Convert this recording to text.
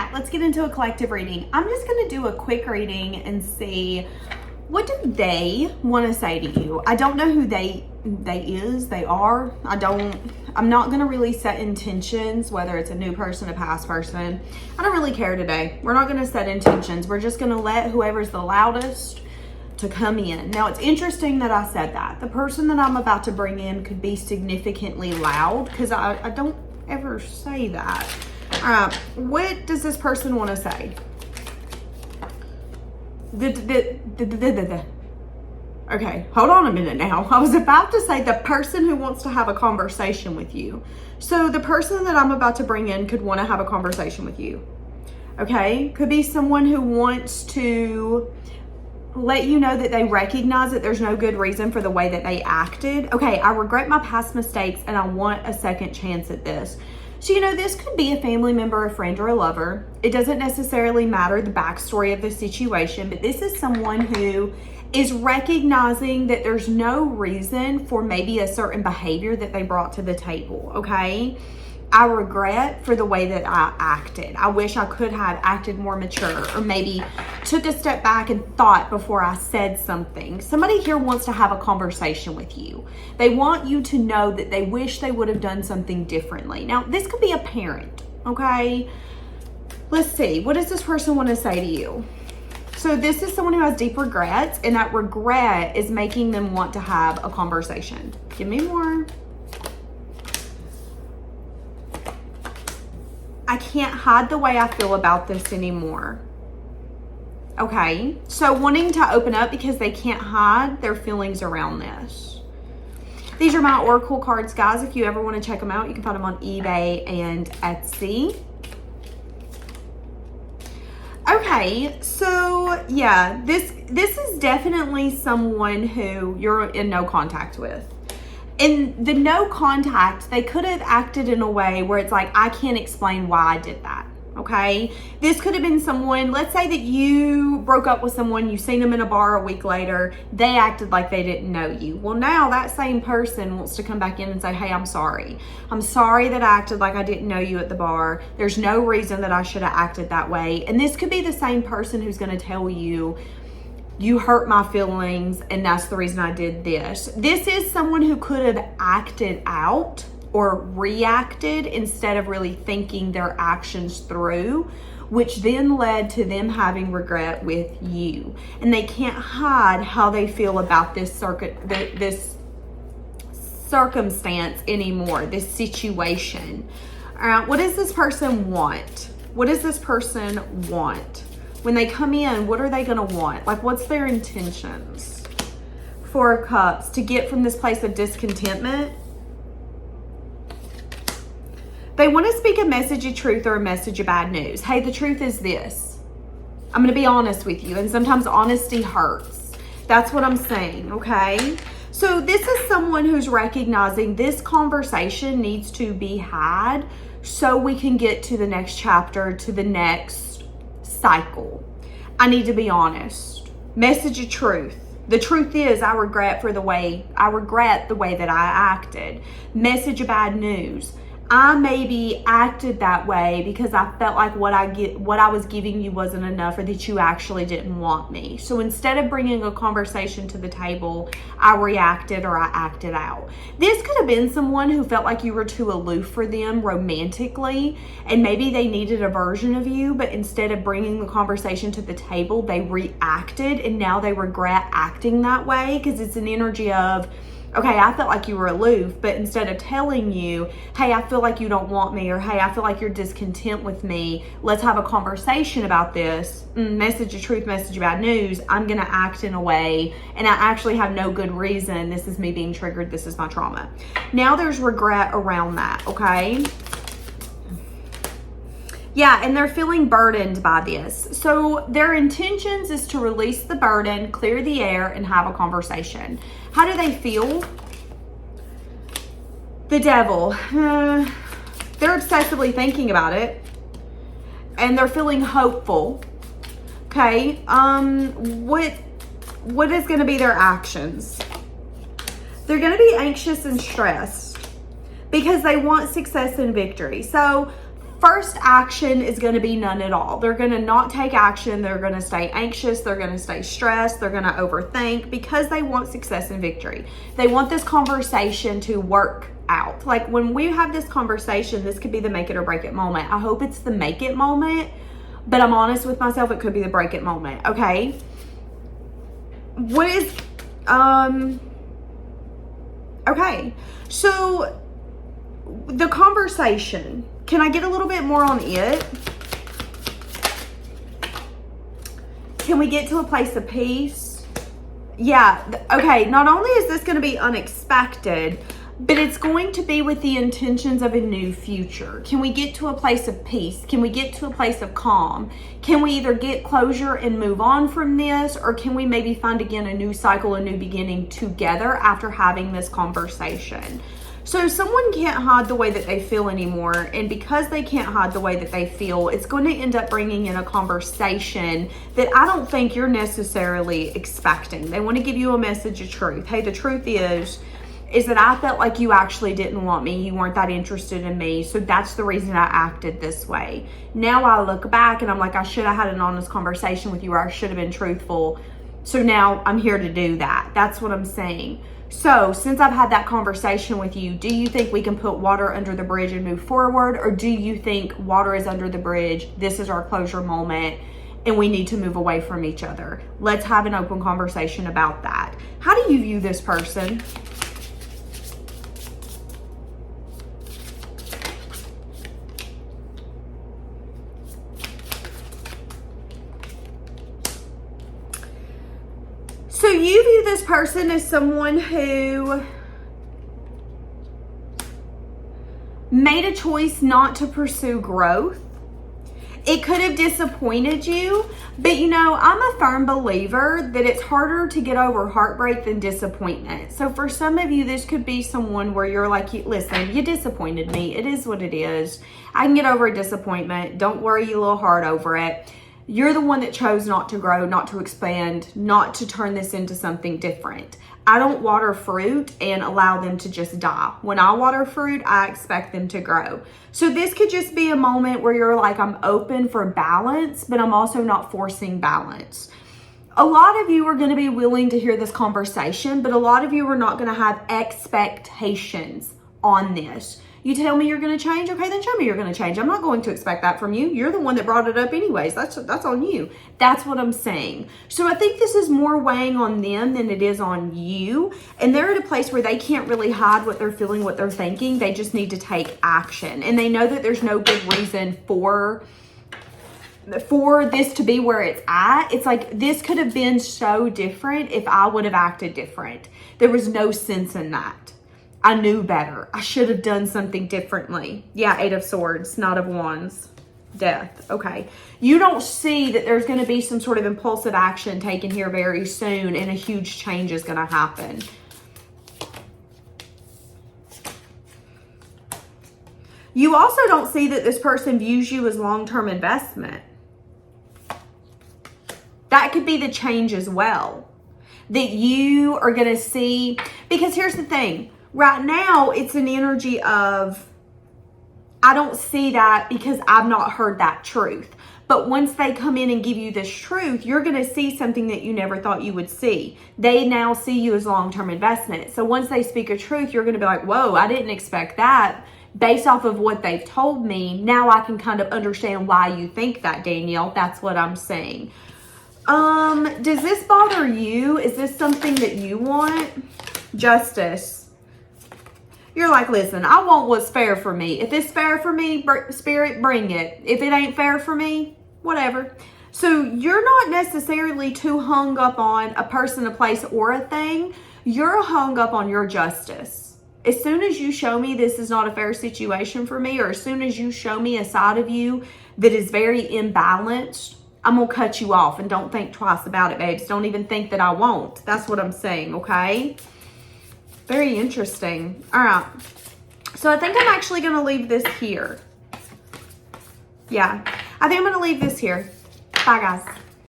right, let's get into a collective reading. I'm just going to do a quick reading and see what do they want to say to you. I don't know who they are. I'm not going to really set intentions, whether it's a new person, a past person. I don't really care today. We're not going to set intentions. We're just going to let whoever's the loudest to come in. Now, it's interesting that I said that. The person that I'm about to bring in could be significantly loud because I don't ever say that. All right, what does this person want to say? Okay, hold on a minute now. I was about to say the person who wants to have a conversation with you. So the person that I'm about to bring in could want to have a conversation with you. Okay, could be someone who wants to let you know that they recognize that there's no good reason for the way that they acted. Okay, I regret my past mistakes and I want a second chance at this. So, this could be a family member, a friend, or a lover. It doesn't necessarily matter the backstory of the situation, but this is someone who is recognizing that there's no reason for maybe a certain behavior that they brought to the table, okay? I regret for the way that I acted. I wish I could have acted more mature or maybe took a step back and thought before I said something. Somebody here wants to have a conversation with you. They want you to know that they wish they would have done something differently. Now, this could be a parent, okay? Let's see. What does this person want to say to you? So this is someone who has deep regrets, and that regret is making them want to have a conversation. Give me more. I can't hide the way I feel about this anymore. Okay, so wanting to open up because they can't hide their feelings around this. These are my Oracle cards, guys. If you ever want to check them out, you can find them on eBay and Etsy. Okay, so yeah, this is definitely someone who you're in no contact with. In the no contact, they could have acted in a way where it's like, I can't explain why I did that, okay? This could have been someone, let's say that you broke up with someone, you seen them in a bar a week later, they acted like they didn't know you. Well, now that same person wants to come back in and say, hey, I'm sorry. I'm sorry that I acted like I didn't know you at the bar. There's no reason that I should have acted that way. And this could be the same person who's going to tell you, you hurt my feelings and that's the reason I did this. This is someone who could have acted out or reacted instead of really thinking their actions through, which then led to them having regret with you. And they can't hide how they feel about this circumstance anymore, this situation. All right, what does this person want? What does this person want? When they come in, what are they going to want? Like, what's their intentions? Four of Cups, to get from this place of discontentment. They want to speak a message of truth or a message of bad news. Hey, the truth is this. I'm going to be honest with you, and sometimes honesty hurts. That's what I'm saying, okay? So this is someone who's recognizing this conversation needs to be had so we can get to the next chapter, to the next cycle. I need to be honest. Message of truth. The truth is I regret the way that I acted. Message of bad news. I maybe acted that way because I felt like what I was giving you wasn't enough, or that you actually didn't want me. So instead of bringing a conversation to the table, I reacted or I acted out. This could have been someone who felt like you were too aloof for them romantically, and maybe they needed a version of you, but instead of bringing the conversation to the table, they reacted, and now they regret acting that way because it's an energy of, okay, I felt like you were aloof, but instead of telling you, hey, I feel like you don't want me, or hey, I feel like you're discontent with me, let's have a conversation about this, message of truth, message of bad news, I'm going to act in a way, and I actually have no good reason. This is me being triggered. This is my trauma. Now there's regret around that, okay? Yeah, and they're feeling burdened by this. So their intentions is to release the burden, clear the air, and have a conversation. How do they feel? The Devil. They're obsessively thinking about it. And they're feeling hopeful. Okay. What is going to be their actions? They're going to be anxious and stressed because they want success and victory. So First action is going to be none at all. They're going to not take action. They're going to stay anxious. They're going to stay stressed. They're going to overthink because they want success and victory. They want this conversation to work out. Like when we have this conversation, this could be the make it or break it moment. I hope it's the make it moment, but I'm honest with myself, it could be the break it moment. Okay. What is, okay. So the conversation, can I get a little bit more on it? Can we get to a place of peace? Yeah. Okay. Not only is this going to be unexpected, but it's going to be with the intentions of a new future. Can we get to a place of peace? Can we get to a place of calm? Can we either get closure and move on from this, or can we maybe find again a new cycle, a new beginning together after having this conversation? So someone can't hide the way that they feel anymore. And because they can't hide the way that they feel, it's going to end up bringing in a conversation that I don't think you're necessarily expecting. They want to give you a message of truth. Hey, the truth is that I felt like you actually didn't want me. You weren't that interested in me. So that's the reason I acted this way. Now I look back and I'm like, I should have had an honest conversation with you, or I should have been truthful. So now I'm here to do that. That's what I'm saying. So since I've had that conversation with you, do you think we can put water under the bridge and move forward? Or do you think water is under the bridge? This is our closure moment and we need to move away from each other. Let's have an open conversation about that. How do you view this person? So you view this person as someone who made a choice not to pursue growth. It could have disappointed you, but you know, I'm a firm believer that it's harder to get over heartbreak than disappointment. So for some of you, this could be someone where you're like, listen, you disappointed me. It is what it is. I can get over a disappointment. Don't worry your little heart over it. You're the one that chose not to grow, not to expand, not to turn this into something different. I don't water fruit and allow them to just die. When I water fruit, I expect them to grow. So this could just be a moment where you're like, I'm open for balance, but I'm also not forcing balance. A lot of you are going to be willing to hear this conversation, but a lot of you are not going to have expectations on this. You tell me you're going to change? Okay, then show me you're going to change. I'm not going to expect that from you. You're the one that brought it up anyways. That's on you. That's what I'm saying. So I think this is more weighing on them than it is on you. And they're at a place where they can't really hide what they're feeling, what they're thinking. They just need to take action. And they know that there's no good reason for this to be where it's at. It's like, this could have been so different if I would have acted different. There was no sense in that. I knew better. I should have done something differently. Yeah, 8 of Swords, Knight of Wands, Death. Okay. You don't see that there's going to be some sort of impulsive action taken here very soon and a huge change is going to happen. You also don't see that this person views you as long-term investment. That could be the change as well. That you are going to see, because here's the thing. Right now, it's an energy of, I don't see that because I've not heard that truth. But once they come in and give you this truth, you're going to see something that you never thought you would see. They now see you as long-term investment. So once they speak a truth, you're going to be like, whoa, I didn't expect that. Based off of what they've told me, now I can kind of understand why you think that, Danielle. That's what I'm saying. Does this bother you? Is this something that you want? Justice. You're like, listen, I want what's fair for me. If it's fair for me, Spirit, bring it. If it ain't fair for me, whatever. So you're not necessarily too hung up on a person, a place, or a thing. You're hung up on your justice. As soon as you show me this is not a fair situation for me, or as soon as you show me a side of you that is very imbalanced, I'm going to cut you off. And don't think twice about it, babes. Don't even think that I won't. That's what I'm saying, okay? Very interesting. All right. So I think I'm actually going to leave this here. Yeah. I think I'm going to leave this here. Bye, guys.